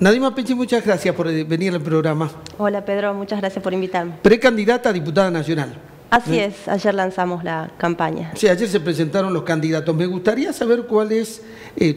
Nadima Pechi, muchas gracias por venir al programa. Hola Pedro, muchas gracias por invitarme. Precandidata a diputada nacional. Así es, ayer lanzamos la campaña. Sí, ayer se presentaron los candidatos. Me gustaría saber cuál es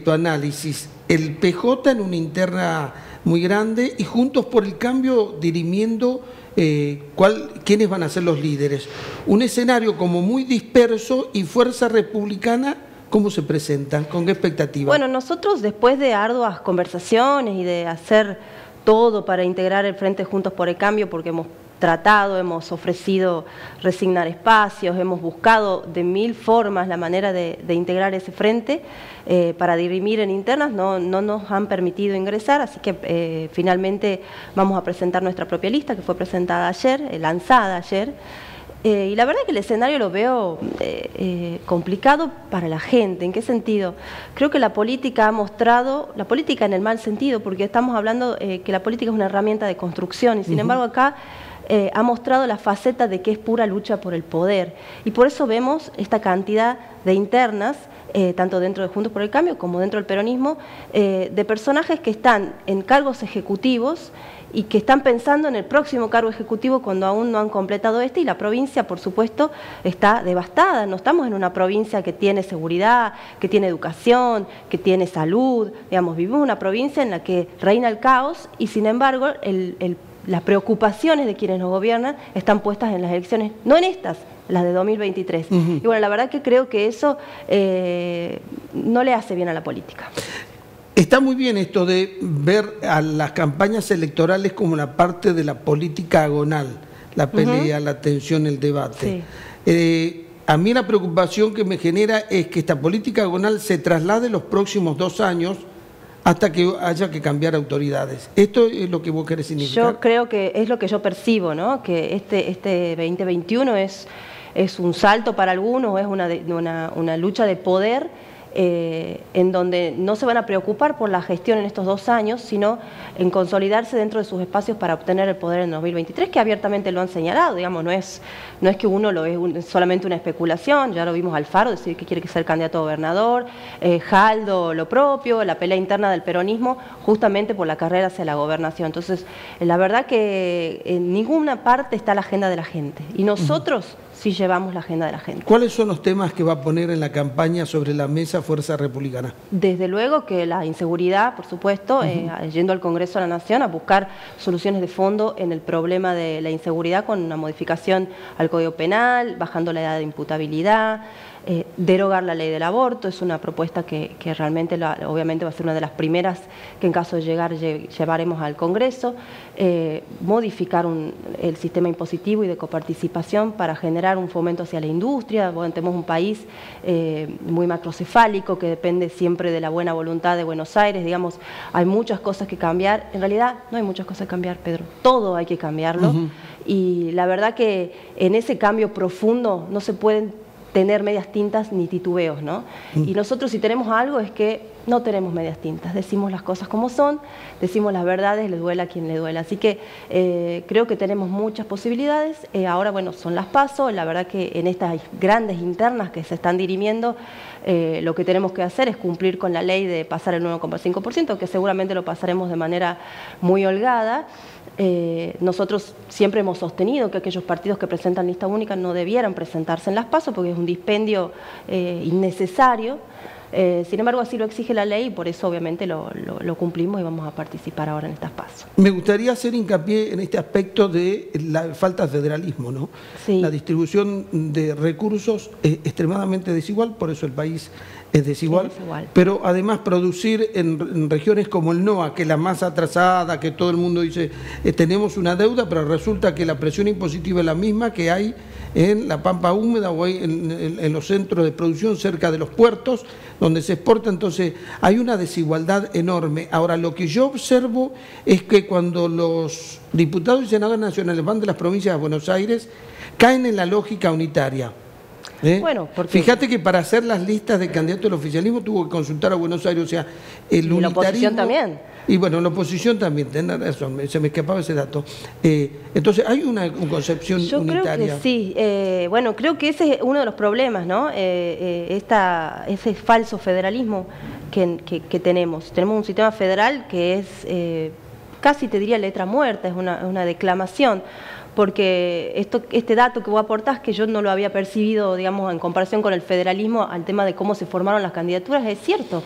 tu análisis. El PJ en una interna muy grande y Juntos por el Cambio dirimiendo quiénes van a ser los líderes. Un escenario como muy disperso y Fuerza Republicana, ¿cómo se presentan? ¿Con qué expectativa? Bueno, nosotros después de arduas conversaciones y de hacer todo para integrar el Frente Juntos por el Cambio, porque hemos tratado, hemos ofrecido resignar espacios, hemos buscado de mil formas la manera de integrar ese frente para dirimir en internas, no nos han permitido ingresar, así que finalmente vamos a presentar nuestra propia lista que fue presentada ayer, lanzada ayer. Y la verdad es que el escenario lo veo complicado para la gente. ¿En qué sentido? Creo que la política ha mostrado, la política en el mal sentido, porque estamos hablando que la política es una herramienta de construcción y sin embargo acá ha mostrado la faceta de que es pura lucha por el poder. Y por eso vemos esta cantidad de internas, tanto dentro de Juntos por el Cambio como dentro del peronismo, de personajes que están en cargos ejecutivos y que están pensando en el próximo cargo ejecutivo cuando aún no han completado y la provincia, por supuesto, está devastada. No estamos en una provincia que tiene seguridad, que tiene educación, que tiene salud. Digamos, vivimos en una provincia en la que reina el caos y, sin embargo, las preocupaciones de quienes nos gobiernan están puestas en las elecciones, no en estas, las de 2023. Y bueno, la verdad que creo que eso no le hace bien a la política. Está muy bien esto de ver a las campañas electorales como una parte de la política agonal, la pelea, la tensión, el debate. Sí. A mí la preocupación que me genera es que esta política agonal se traslade los próximos 2 años hasta que haya que cambiar autoridades. ¿Esto es lo que vos querés significar? Yo creo que es lo que yo percibo, ¿no? Que este 2021 es un salto para algunos, es una lucha de poder en donde no se van a preocupar por la gestión en estos 2 años, sino en consolidarse dentro de sus espacios para obtener el poder en 2023, que abiertamente lo han señalado. Digamos, no es que uno lo es solamente una especulación. Ya lo vimos Alfaro decir que quiere ser candidato a gobernador, Jaldo lo propio, la pelea interna del peronismo justamente por la carrera hacia la gobernación. Entonces, la verdad que en ninguna parte está la agenda de la gente y nosotros sí llevamos la agenda de la gente. ¿Cuáles son los temas que va a poner en la campaña sobre la mesa Fuerza Republicana? Desde luego que la inseguridad, por supuesto, yendo al Congreso de la Nación a buscar soluciones de fondo en el problema de la inseguridad con una modificación al Código Penal, bajando la edad de imputabilidad, derogar la ley del aborto. Es una propuesta que realmente obviamente va a ser una de las primeras que en caso de llevaremos al Congreso, modificar el sistema impositivo y de coparticipación para generar un fomento hacia la industria. Bueno, tenemos un país muy macrocefálico que depende siempre de la buena voluntad de Buenos Aires. Digamos, hay muchas cosas que cambiar. En realidad no hay muchas cosas que cambiar, Pedro. Todo hay que cambiarlo. Y la verdad que en ese cambio profundo no se pueden tener medias tintas ni titubeos, ¿no? Y nosotros si tenemos algo es que no tenemos medias tintas, decimos las cosas como son, decimos las verdades, le duela a quien le duela. Así que creo que tenemos muchas posibilidades. Ahora, bueno, son las PASO. La verdad que en estas grandes internas que se están dirimiendo, lo que tenemos que hacer es cumplir con la ley de pasar el 9,5%, que seguramente lo pasaremos de manera muy holgada. Nosotros siempre hemos sostenido que aquellos partidos que presentan lista única no debieran presentarse en las PASO porque es un dispendio innecesario. Sin embargo, así lo exige la ley y por eso obviamente lo cumplimos y vamos a participar ahora en estas PASO. Me gustaría hacer hincapié en este aspecto de la falta de federalismo, ¿no? Sí. La distribución de recursos es extremadamente desigual, por eso el país es desigual, pero además producir en regiones como el NOA, que es la más atrasada, que todo el mundo dice tenemos una deuda, pero resulta que la presión impositiva es la misma que hay en la Pampa Húmeda o en los centros de producción cerca de los puertos donde se exporta. Entonces hay una desigualdad enorme. Ahora, lo que yo observo es que cuando los diputados y senadores nacionales van de las provincias a Buenos Aires, caen en la lógica unitaria. Bueno, fíjate que para hacer las listas de candidatos del oficialismo tuvo que consultar a Buenos Aires, o sea, el unitarismo... Y la oposición también. Y bueno, la oposición también, tenés razón, se me escapaba ese dato. Entonces, ¿hay una concepción unitaria? Yo creo que sí. Bueno, creo que ese es uno de los problemas, ¿no? Ese falso federalismo que tenemos. Tenemos un sistema federal que es, casi te diría letra muerta, es una declamación. Porque este dato que vos aportás, que yo no lo había percibido, digamos, en comparación con el federalismo, al tema de cómo se formaron las candidaturas, es cierto.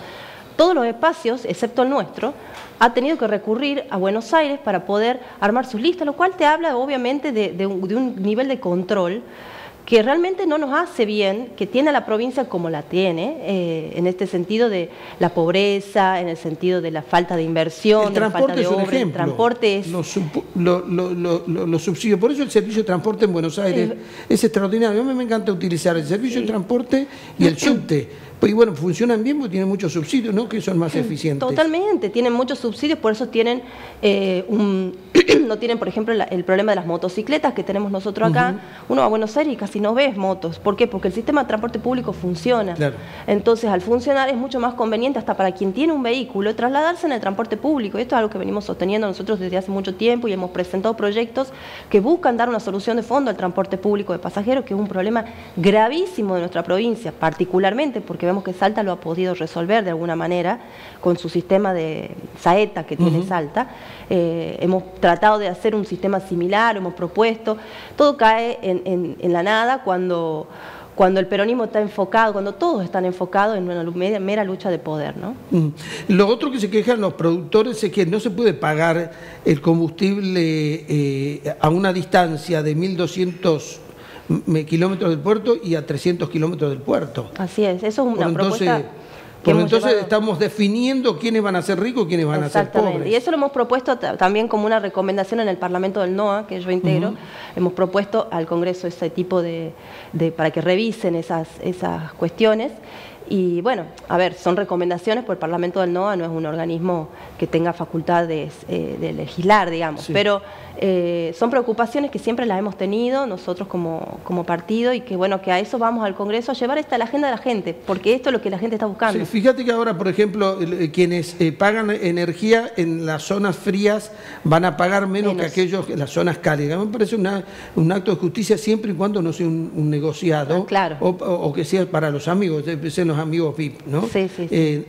Todos los espacios, excepto el nuestro, ha tenido que recurrir a Buenos Aires para poder armar sus listas, lo cual te habla obviamente de un nivel de control que realmente no nos hace bien, que tiene a la provincia como la tiene, en este sentido de la pobreza, en el sentido de la falta de inversión, de la falta de obra. El transporte es... Los subsidios, por eso el servicio de transporte en Buenos Aires es extraordinario. A mí me encanta utilizar el servicio de transporte y el subte. Y bueno, funcionan bien porque tienen muchos subsidios, ¿no? Que son más eficientes. Totalmente, tienen muchos subsidios, por eso tienen no tienen, por ejemplo, el problema de las motocicletas que tenemos nosotros acá. Uno va a Buenos Aires y casi no ves motos. ¿Por qué? Porque el sistema de transporte público funciona. Claro. Entonces, al funcionar es mucho más conveniente hasta para quien tiene un vehículo trasladarse en el transporte público. Esto es algo que venimos sosteniendo nosotros desde hace mucho tiempo y hemos presentado proyectos que buscan dar una solución de fondo al transporte público de pasajeros, que es un problema gravísimo de nuestra provincia, particularmente porque vemos que Salta lo ha podido resolver de alguna manera con su sistema de saeta que tiene Salta. Hemos tratado de hacer un sistema similar, hemos propuesto. Todo cae en la nada cuando el peronismo está enfocado, cuando todos están enfocados en una mera lucha de poder, ¿no? Lo otro que se quejan los productores es que no se puede pagar el combustible a una distancia de 1.200 kilómetros del puerto y a 300 kilómetros del puerto. Así es, eso es una propuesta... Entonces estamos definiendo quiénes van a ser ricos y quiénes van a ser pobres. Y eso lo hemos propuesto también como una recomendación en el Parlamento del NOA, que yo integro. Hemos propuesto al Congreso ese tipo para que revisen esas cuestiones. Y bueno, a ver, son recomendaciones, porque el Parlamento del NOA no es un organismo que tenga facultades de legislar, digamos, pero son preocupaciones que siempre las hemos tenido nosotros como partido y que bueno, que a eso vamos al Congreso a llevar a la agenda de la gente, porque esto es lo que la gente está buscando. Sí, fíjate que ahora, por ejemplo, quienes pagan energía en las zonas frías van a pagar menos que aquellos en las zonas cálidas. Me parece un acto de justicia siempre y cuando no sea un negociado, claro. o que sea para los amigos, sean los amigos VIP, ¿no? Sí.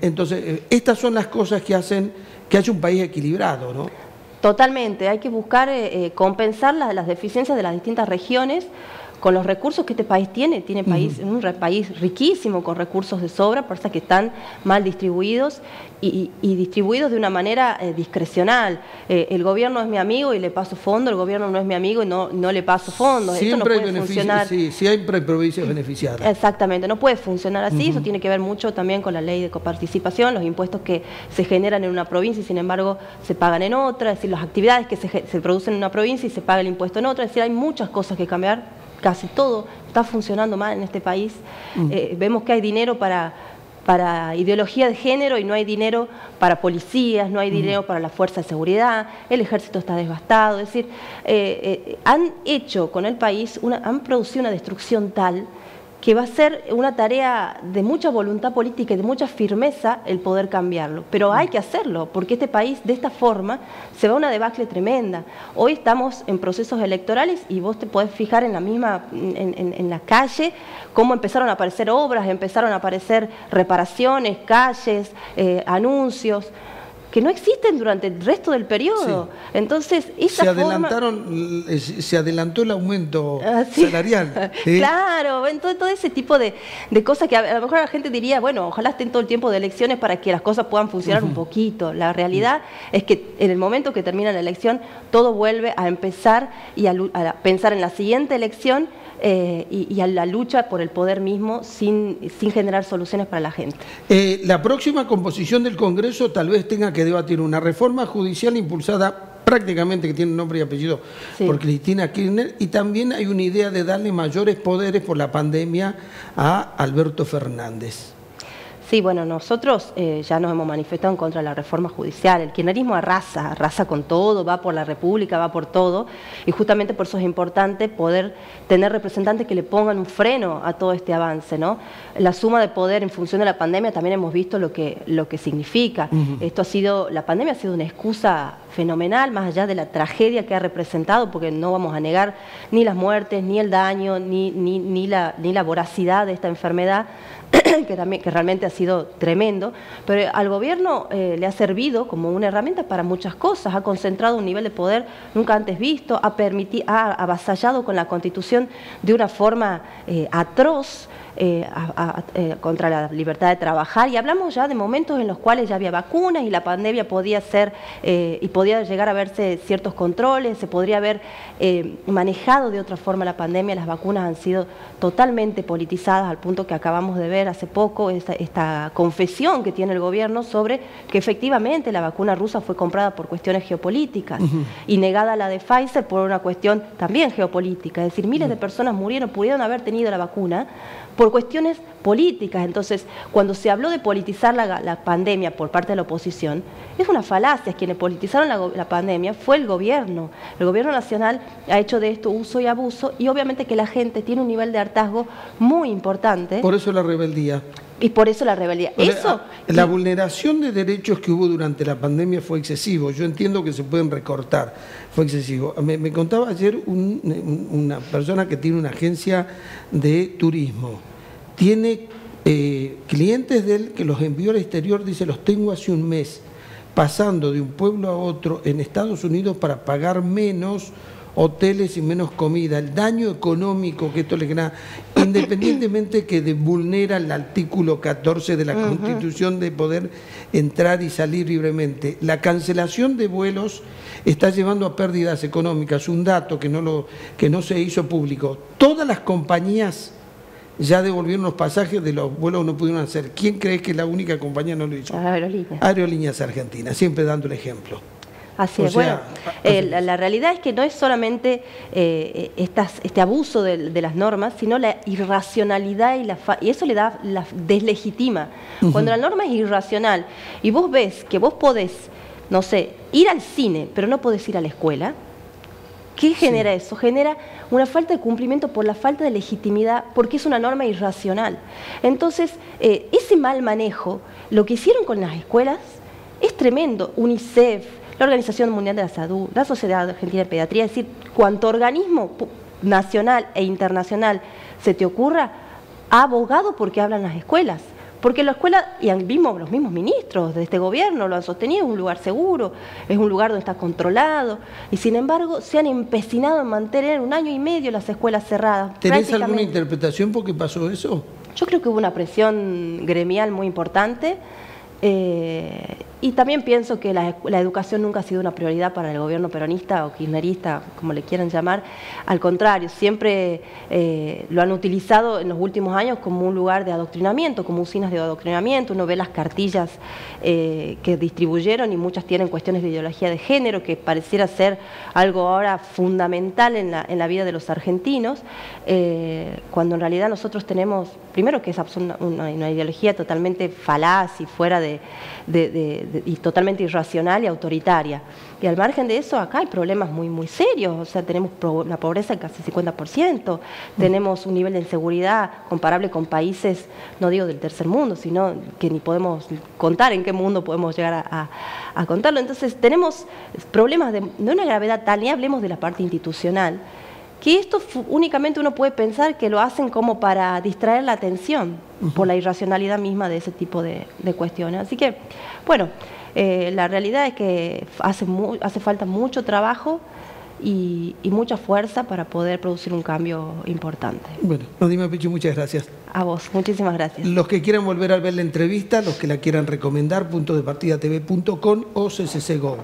Entonces, estas son las cosas que hacen que haya un país equilibrado, ¿no? Totalmente, hay que buscar compensar las deficiencias de las distintas regiones con los recursos que este país tiene. Un país riquísimo con recursos de sobra, por eso que están mal distribuidos y distribuidos de una manera discrecional. El gobierno es mi amigo y le paso fondo, el gobierno no es mi amigo y no le paso fondo. Siempre esto no puede funcionar. Sí, siempre hay provincias beneficiadas. Exactamente, no puede funcionar así. Eso tiene que ver mucho también con la ley de coparticipación, los impuestos que se generan en una provincia y sin embargo se pagan en otra, es decir, las actividades que se producen en una provincia y se paga el impuesto en otra, es decir, hay muchas cosas que cambiar. Casi todo está funcionando mal en este país. Vemos que hay dinero para ideología de género y no hay dinero para policías, no hay dinero para la fuerza de seguridad, el ejército está devastado. Es decir, han hecho con el país, han producido una destrucción tal que va a ser una tarea de mucha voluntad política y de mucha firmeza el poder cambiarlo. Pero hay que hacerlo, porque este país de esta forma se va a una debacle tremenda. Hoy estamos en procesos electorales y vos te podés fijar en la calle cómo empezaron a aparecer obras, empezaron a aparecer reparaciones, calles, anuncios que no existen durante el resto del periodo. Sí. Entonces, se adelantó el aumento salarial. ¿Sí? Claro, todo ese tipo de cosas que a lo mejor la gente diría, bueno, ojalá estén todo el tiempo de elecciones para que las cosas puedan funcionar un poquito. La realidad es que en el momento que termina la elección, todo vuelve a empezar y a pensar en la siguiente elección y a la lucha por el poder mismo sin generar soluciones para la gente. La próxima composición del Congreso tal vez tenga que debatir una reforma judicial impulsada prácticamente, que tiene nombre y apellido, por Cristina Kirchner, y también hay una idea de darle mayores poderes por la pandemia a Alberto Fernández. Sí, bueno, nosotros ya nos hemos manifestado en contra de la reforma judicial. El kirchnerismo arrasa con todo, va por la República, va por todo, y justamente por eso es importante poder tener representantes que le pongan un freno a todo este avance, ¿no? La suma de poder en función de la pandemia también hemos visto lo que significa. La pandemia ha sido una excusa fenomenal, más allá de la tragedia que ha representado, porque no vamos a negar ni las muertes, ni el daño, ni la voracidad de esta enfermedad, que realmente ha sido tremendo, pero al gobierno le ha servido como una herramienta para muchas cosas, ha concentrado un nivel de poder nunca antes visto, ha avasallado con la Constitución de una forma atroz, contra la libertad de trabajar, y hablamos ya de momentos en los cuales ya había vacunas y la pandemia podía ser y podía llegar a verse ciertos controles, se podría haber manejado de otra forma la pandemia. Las vacunas han sido totalmente politizadas al punto que acabamos de ver hace poco esta confesión que tiene el gobierno sobre que efectivamente la vacuna rusa fue comprada por cuestiones geopolíticas y negada la de Pfizer por una cuestión también geopolítica, es decir, miles de personas pudieron haber tenido la vacuna por cuestiones políticas. Entonces, cuando se habló de politizar la pandemia por parte de la oposición, es una falacia. Quienes politizaron la pandemia fue el gobierno. El gobierno nacional ha hecho de esto uso y abuso, y obviamente que la gente tiene un nivel de hartazgo muy importante. Por eso la rebeldía. Y por eso la rebeldía. La vulneración de derechos que hubo durante la pandemia fue excesivo. Yo entiendo que se pueden recortar. Fue excesivo. Me contaba ayer una persona que tiene una agencia de turismo. Tiene clientes de él que los envió al exterior, dice, los tengo hace un mes, pasando de un pueblo a otro en Estados Unidos para pagar menos hoteles y menos comida. El daño económico que esto le genera, independientemente que vulnera el artículo 14 de la Constitución de poder entrar y salir libremente. La cancelación de vuelos está llevando a pérdidas económicas. Un dato que no se hizo público. Todas las compañías ya devolvieron los pasajes de los vuelos que no pudieron hacer. ¿Quién cree que la única compañía no lo hizo? Aerolíneas. Aerolíneas Argentinas, siempre dando el ejemplo. Así es. Bueno, la realidad es que no es solamente este abuso de las normas, sino la irracionalidad y eso la deslegitima. Cuando la norma es irracional y vos ves que vos podés, no sé, ir al cine, pero no podés ir a la escuela, ¿qué genera eso? Genera una falta de cumplimiento por la falta de legitimidad, porque es una norma irracional. Entonces, ese mal manejo, lo que hicieron con las escuelas, es tremendo. UNICEF, la Organización Mundial de la Salud, la Sociedad Argentina de Pediatría, es decir, cuanto organismo nacional e internacional se te ocurra, ha abogado porque hablan las escuelas. Porque la escuela, y los mismos ministros de este gobierno lo han sostenido, es un lugar seguro, es un lugar donde está controlado, y sin embargo se han empecinado en mantener 1 año y medio las escuelas cerradas. ¿Tenés alguna interpretación por qué pasó eso? Yo creo que hubo una presión gremial muy importante. Y también pienso que la educación nunca ha sido una prioridad para el gobierno peronista o kirchnerista, como le quieran llamar. Al contrario, siempre lo han utilizado en los últimos años como un lugar de adoctrinamiento, como usinas de adoctrinamiento. Uno ve las cartillas que distribuyeron y muchas tienen cuestiones de ideología de género, que pareciera ser algo ahora fundamental en la vida de los argentinos, cuando en realidad nosotros tenemos, primero que es una ideología totalmente falaz y fuera y totalmente irracional y autoritaria. Y al margen de eso, acá hay problemas muy, muy serios. O sea, tenemos una pobreza de casi 50%, tenemos un nivel de inseguridad comparable con países, no digo del tercer mundo, sino que ni podemos contar en qué mundo podemos llegar a contarlo. Entonces, tenemos problemas de una gravedad tal, ni hablemos de la parte institucional, que esto únicamente uno puede pensar que lo hacen como para distraer la atención por la irracionalidad misma de ese tipo de cuestiones. Así que, bueno, la realidad es que hace falta mucho trabajo y mucha fuerza para poder producir un cambio importante. Bueno, Nadima Pichu, muchas gracias. A vos, muchísimas gracias. Los que quieran volver a ver la entrevista, los que la quieran recomendar, puntodepartidatv.com o CCC Go.